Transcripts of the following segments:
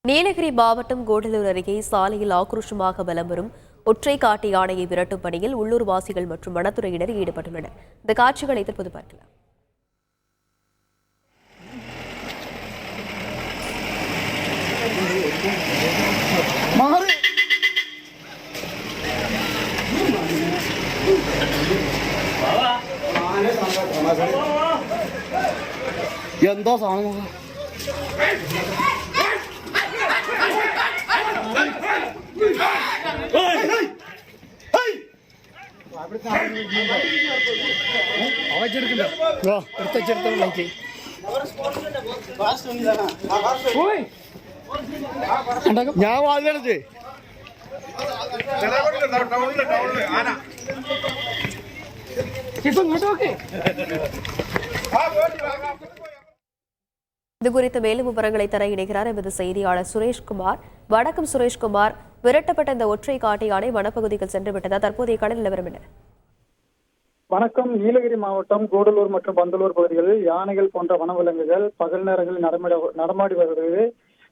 நீலகிரி மாவட்டம் கூடலூர் அருகே சாலையில் ஆக்ரோஷமாக வலம் வரும் ஒற்றை காட்டு யானையை விரட்டும் பணியில் உள்ளூர்வாசிகள் மற்றும் வனத்துறையினர் ஈடுபட்டுள்ளனர். இந்த காட்சிகளை தற்போது பார்க்கலாம். எந்த சாணம் ഞാൻ വാതിലടച്ച് இதுகுறித்த மேலும் விவரங்களை தர இணைகிறார் எமது செய்தியாளர் சுரேஷ்குமார். வணக்கம் சுரேஷ்குமார். விரட்டப்பட்ட இந்த ஒற்றை காட்டு யானை வனப்பகுதிகள் சென்று விட்டதா? தற்போதைய கள நிலவரம் என்ன? வணக்கம். நீலகிரி மாவட்டம் கூடலூர் மற்றும் பந்தலூர் பகுதிகளில் யானைகள் போன்ற வனவிலங்குகள் பகல் நேரங்களில் நடமாடி வருவது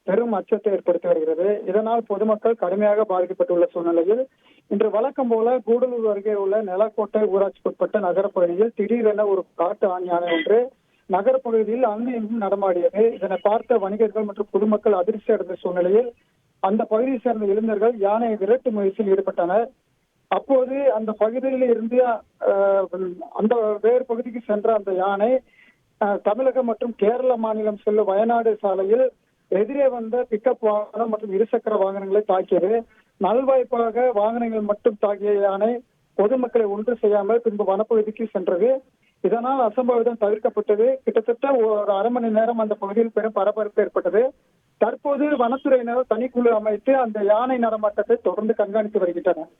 பெரும் அச்சத்தை ஏற்படுத்தி வருகிறது. இதனால் பொதுமக்கள் கடுமையாக பாதிக்கப்பட்டுள்ள சூழ்நிலையில் இன்று வழக்கம் போல கூடலூர் அருகே உள்ள நிலக்கோட்டை ஊராட்சிக்குட்பட்ட நகரப்பகுதியில் திடீரென ஒரு காட்டு ஆண் யானை ஒன்று நகரப்பகுதியில் அங்கும் நடமாடியது. இதனை பார்த்த வணிகர்கள் மற்றும் பொதுமக்கள் அதிர்ச்சி அடைந்த சூழ்நிலையில் அந்த பகுதியை சேர்ந்த இளைஞர்கள் யானையை விரட்டு முயற்சியில் ஈடுபட்டனர். அப்போது அந்த பகுதியில் இருந்து அந்த வேறு பகுதிக்கு சென்ற அந்த யானை தமிழகம் மற்றும் கேரள மாநிலம் செல்லும் வயநாடு சாலையில் எதிரே வந்த பிக்கப் வாகனம் மற்றும் இருசக்கர வாகனங்களை தாக்கியது. நல்வாய்ப்பாக வாகனங்கள் மட்டும் தாக்கிய யானை பொதுமக்களை ஒன்று செய்யாமல் பின்பு வனப்பகுதிக்கு சென்றது. இதனால் அசம்பாவிதம் தவிர்க்கப்பட்டது. கிட்டத்தட்ட ஒரு அரை மணி நேரம் அந்த பகுதியில் பெரும் பரபரப்பு ஏற்பட்டது. தற்போது வனத்துறையினர் தனிக்குழு அமைத்து அந்த யானை நடமாட்டத்தை தொடர்ந்து கண்காணித்து வருகின்றனர்.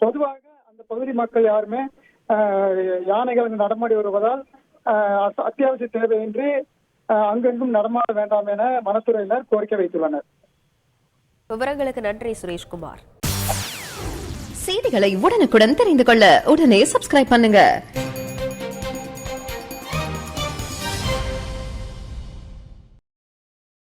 பொதுவாக அந்த பகுதி மக்கள் யாருமே யானைகள் நடமாடி வருவதால் அத்தியாவசிய தேவையின்றி அங்கெங்கும் நடமாட வேண்டாம் என வனத்துறையினர் கோரிக்கை வைத்துள்ளனர். விவரங்களுக்கு நன்றி சுரேஷ்குமார். செய்திகளை உடனுக்குடன் தெரிந்து கொள்ள உடனே சப்ஸ்கிரைப் பண்ணுங்க.